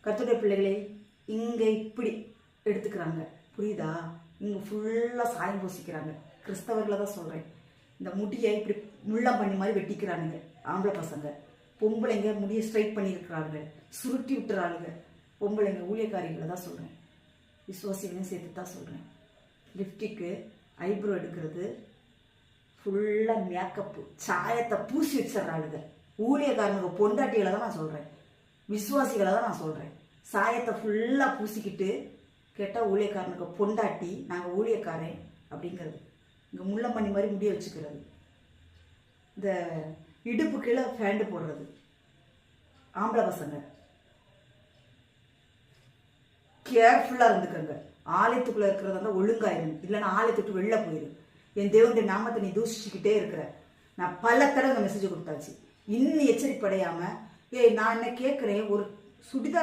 கர்த்தருடைய பிள்ளைகளே, இங்கே இப்படி எடுத்துக்கிறாங்க, புரியுதா? இங்கே ஃபுல்லாக சாயம் பூசிக்கிறாங்க. கிறிஸ்தவர்களை தான் சொல்கிறேன். இந்த முடியை இப்படி முள்ளம் பண்ணி மாதிரி வெட்டிக்கிறானுங்க ஆம்பளை பசங்க. பொம்பளைங்க முடியை ஸ்ட்ரைட் பண்ணியிருக்கிறாங்க, சுருட்டி விட்டுறாளுங்க. பொம்பளைங்க ஊழியக்காரிகளை தான் சொல்கிறேன், விசுவாசிகளையும் சேர்த்து தான் சொல்கிறேன். லிப்டிக்கு, ஐப்ரோ எடுக்கிறது, ஃபுல்லாக மேக்கப்பு, சாயத்தை பூசி வச்சிட்றாளுங்க. ஊழியக்காரனுங்க பொண்டாட்டிகளை தான் நான் சொல்கிறேன், விசுவாசிகளை தான் நான் சொல்கிறேன். சாயத்தை ஃபுல்லாக பூசிக்கிட்டு கேட்டால் ஊழியக்காரனுக்கு பொண்டாட்டி, நாங்கள் ஊழியக்காரன் அப்படிங்கிறது. இங்கே முள்ளம்பண்ணி மாதிரி முடிய வச்சுக்கிறது, இந்த இடுப்பு கீழே ஃபேண்டு போடுறது ஆம்பளை பசங்க. கேர்ஃபுல்லாக இருந்துக்கங்க. ஆலயத்துக்குள்ளே இருக்கிறதா இருந்தால் ஒழுங்காயிரும், இல்லைன்னா ஆலயத்துக்கு வெளில போயிடும். என் தேவனுடைய நாமத்தை நீ தூஷிச்சுக்கிட்டே இருக்கிற. நான் பல தடவை மெசேஜ் கொடுத்தாச்சு, இன்னும் எச்சரிப்படையாமல். நான் என்ன கேட்குறேன், ஒரு சுடிதார்